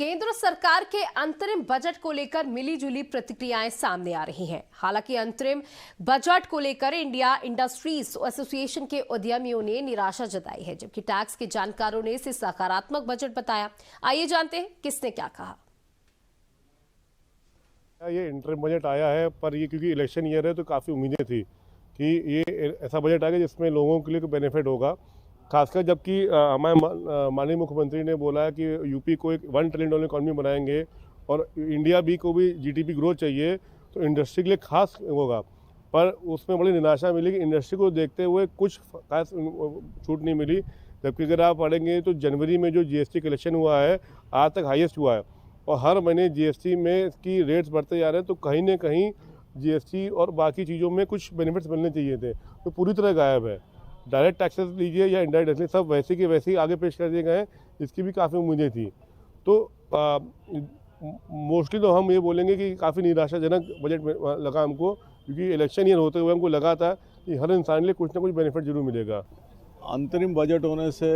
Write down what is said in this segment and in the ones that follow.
केंद्र सरकार के अंतरिम बजट को लेकर मिलीजुली प्रतिक्रियाएं सामने आ रही हैं। हालांकि अंतरिम बजट को लेकर इंडिया इंडस्ट्रीज एसोसिएशन के उद्यमियों ने निराशा जताई है, जबकि टैक्स के जानकारों ने इसे सकारात्मक बजट बताया। आइए जानते हैं किसने क्या कहा। ये इंटरिम बजट आया है, पर ये क्योंकि इलेक्शन ईयर है तो काफ़ी उम्मीदें थी कि ये ऐसा बजट आएगा जिसमें लोगों के लिए बेनिफिट होगा। खासकर जबकि हमारे माननीय मुख्यमंत्री ने बोला है कि यूपी को एक $1 ट्रिलियन इकॉनमी बनाएंगे और इंडिया भी को भी जीडीपी ग्रोथ चाहिए, तो इंडस्ट्री के लिए खास होगा। पर उसमें बड़ी निराशा मिली कि इंडस्ट्री को देखते हुए कुछ खास छूट नहीं मिली। जबकि अगर आप पढ़ेंगे तो जनवरी में जो जीएसटी कलेक्शन हुआ है आज तक हाईएस्ट हुआ है, और हर महीने जीएसटी में इसकी रेट्स बढ़ते जा रहे हैं। तो कहीं ना कहीं जीएसटी और बाकी चीज़ों में कुछ बेनिफिट्स मिलने चाहिए थे, तो पूरी तरह गायब है। डायरेक्ट टैक्सेस लीजिए या इनडायरेक्ट टैक्सेस, सब वैसे के वैसे ही आगे पेश कर दिए गए हैं, इसकी भी काफ़ी उम्मीदें थी। तो मोस्टली तो हम ये बोलेंगे कि काफ़ी निराशाजनक बजट में लगा हमको, क्योंकि इलेक्शन ईयर होते हुए हमको लगा था कि हर इंसान के लिए कुछ ना कुछ बेनिफिट जरूर मिलेगा। अंतरिम बजट होने से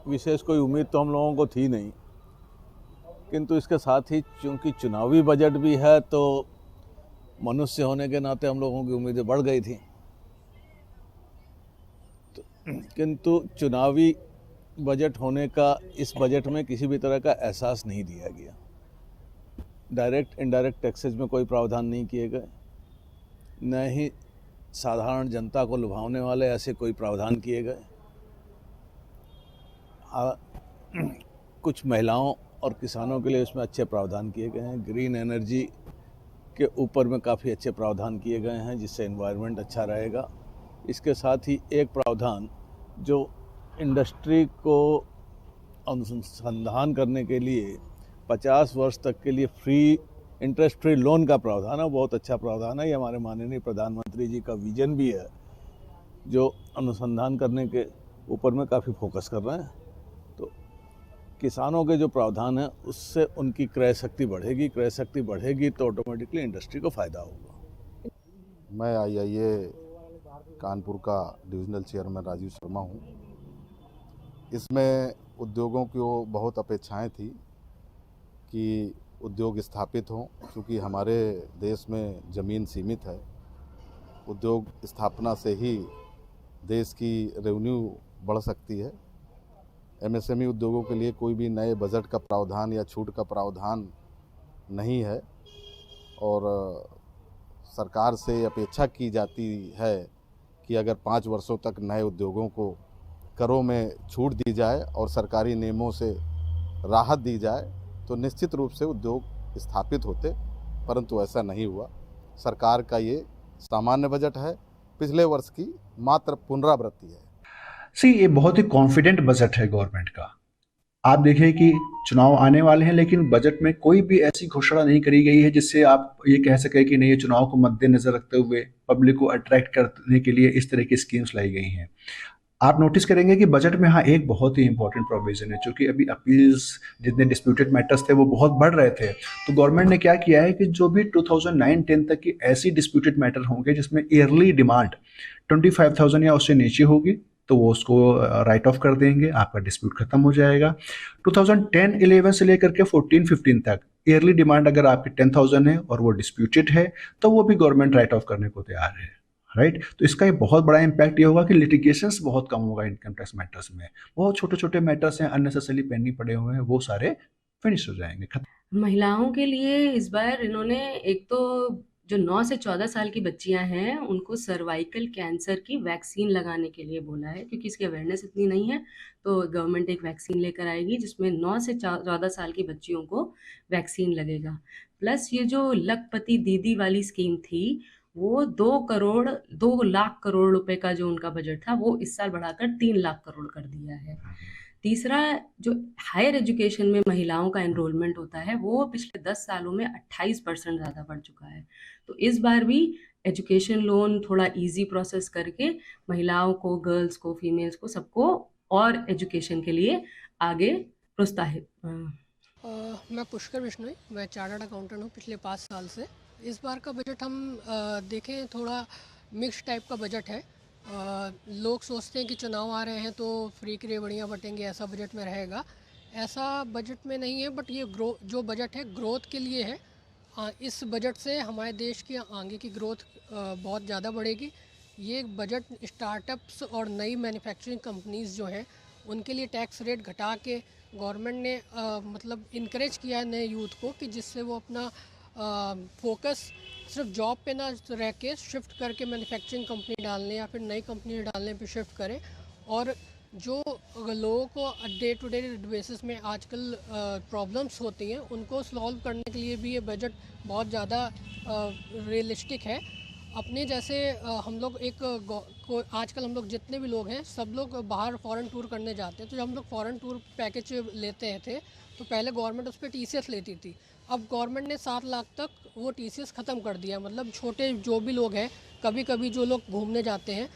विशेष कोई उम्मीद तो हम लोगों को थी नहीं, किंतु इसके साथ ही चूँकि चुनावी बजट भी है तो मनुष्य होने के नाते हम लोगों की उम्मीदें बढ़ गई थी। किंतु चुनावी बजट होने का इस बजट में किसी भी तरह का एहसास नहीं दिया गया। डायरेक्ट इनडायरेक्ट टैक्सेस में कोई प्रावधान नहीं किए गए, न ही साधारण जनता को लुभाने वाले ऐसे कोई प्रावधान किए गए। कुछ महिलाओं और किसानों के लिए इसमें अच्छे प्रावधान किए गए हैं। ग्रीन एनर्जी के ऊपर में काफ़ी अच्छे प्रावधान किए गए हैं, जिससे एनवायरनमेंट अच्छा रहेगा। इसके साथ ही एक प्रावधान जो इंडस्ट्री को अनुसंधान करने के लिए 50 वर्ष तक के लिए इंटरेस्ट फ्री लोन का प्रावधान है, बहुत अच्छा प्रावधान है। ये हमारे माननीय प्रधानमंत्री जी का विजन भी है, जो अनुसंधान करने के ऊपर में काफ़ी फोकस कर रहे हैं। तो किसानों के जो प्रावधान है उससे उनकी क्रय शक्ति बढ़ेगी। क्रय शक्ति बढ़ेगी तो ऑटोमेटिकली इंडस्ट्री को फ़ायदा होगा। मैं IIA कानपुर का डिविजनल चेयरमैन राजीव शर्मा हूँ। इसमें उद्योगों की बहुत अपेक्षाएं थी कि उद्योग स्थापित हों, क्योंकि हमारे देश में ज़मीन सीमित है। उद्योग स्थापना से ही देश की रेवेन्यू बढ़ सकती है। MSME उद्योगों के लिए कोई भी नए बजट का प्रावधान या छूट का प्रावधान नहीं है, और सरकार से अपेक्षा की जाती है कि अगर 5 वर्षों तक नए उद्योगों को करों में छूट दी जाए और सरकारी नियमों से राहत दी जाए तो निश्चित रूप से उद्योग स्थापित होते, परंतु ऐसा नहीं हुआ। सरकार का ये सामान्य बजट है, पिछले वर्ष की मात्र पुनरावृत्ति है। ये बहुत ही कॉन्फिडेंट बजट है गवर्नमेंट का। आप देखिए कि चुनाव आने वाले हैं, लेकिन बजट में कोई भी ऐसी घोषणा नहीं करी गई है जिससे आप ये कह सके कि नहीं, ये चुनाव को मद्देनजर रखते हुए पब्लिक को अट्रैक्ट करने के लिए इस तरह की स्कीम्स लाई गई हैं। आप नोटिस करेंगे कि बजट में एक बहुत ही इंपॉर्टेंट प्रोविजन है, क्योंकि अभी अपील्स, जितने डिस्प्यूटेड मैटर्स थे वो बहुत बढ़ रहे थे। तो गवर्नमेंट ने क्या किया है कि जो भी 2009-10 तक की ऐसी डिस्प्यूटेड मैटर होंगे जिसमें ईयरली डिमांड 25,000 या उससे नीचे होगी, तो वो उसको राइट ऑफ कर देंगे, आपका डिस्प्यूट खत्म हो जाएगा। 2010-11 से लेकर के 14-15 तक ईयरली डिमांड अगर आपकी 10,000 है और वो डिस्प्यूटेड है, तो वो भी गवर्नमेंट राइट ऑफ करने को तैयार है। राइट, तो इसका एक बहुत बड़ा इम्पैक्ट ये होगा कि लिटिगेशंस बहुत कम होगा इनकम टैक्स मैटर्स में। बहुत छोटे छोटे मैटर्स हैं अननेसेसरी पेंडिंग पड़े हुए हैं, वो सारे फिनिश हो जाएंगे। महिलाओं के लिए इस बार इन्होंने एक तो जो 9 से 14 साल की बच्चियां हैं उनको सर्वाइकल कैंसर की वैक्सीन लगाने के लिए बोला है, क्योंकि इसकी अवेयरनेस इतनी नहीं है। तो गवर्नमेंट एक वैक्सीन लेकर आएगी जिसमें 9 से 14 साल की बच्चियों को वैक्सीन लगेगा। प्लस ये जो लखपति दीदी वाली स्कीम थी, वो 2 लाख करोड़ रुपए का जो उनका बजट था वो इस साल बढ़ाकर 3 लाख करोड़ कर दिया है। तीसरा, जो हायर एजुकेशन में महिलाओं का एनरोलमेंट होता है वो पिछले 10 सालों में 28% ज़्यादा बढ़ चुका है। तो इस बार भी एजुकेशन लोन थोड़ा इजी प्रोसेस करके महिलाओं को, गर्ल्स को, फीमेल्स को, सबको और एजुकेशन के लिए आगे प्रोत्साहित। मैं पुष्कर बिश्नोई, मैं चार्टर्ड अकाउंटेंट हूँ पिछले 5 साल से। इस बार का बजट हम देखें थोड़ा मिक्स टाइप का बजट है। लोग सोचते हैं कि चुनाव आ रहे हैं तो फ्री की रेवड़ियाँ बटेंगे, ऐसा बजट में रहेगा। ऐसा बजट में नहीं है, बट ये जो बजट है ग्रोथ के लिए है। इस बजट से हमारे देश की आगे की ग्रोथ बहुत ज़्यादा बढ़ेगी। ये बजट स्टार्टअप्स और नई मैन्युफैक्चरिंग कंपनीज़ जो हैं उनके लिए टैक्स रेट घटा के गवर्नमेंट ने मतलब इनकरेज किया है नए यूथ को, कि जिससे वो अपना फोकस सिर्फ जॉब पे ना रह के शिफ्ट करके मैन्युफैक्चरिंग कंपनी डालने या फिर नई कंपनी डालने पे शिफ्ट करें। और जो लोगों को डे टू डे बेसिस में आजकल प्रॉब्लम्स होती हैं उनको सॉल्व करने के लिए भी ये बजट बहुत ज़्यादा रियलिस्टिक है। अपने जैसे हम लोग आजकल हम लोग जितने भी लोग हैं सब लोग बाहर फॉरेन टूर करने जाते हैं, तो जब हम लोग फॉरेन टूर पैकेज लेते थे तो पहले गवर्नमेंट उस पर TCS लेती थी। अब गवर्नमेंट ने 7 लाख तक वो TCS ख़त्म कर दिया। मतलब छोटे जो भी लोग हैं, कभी कभी जो लोग घूमने जाते हैं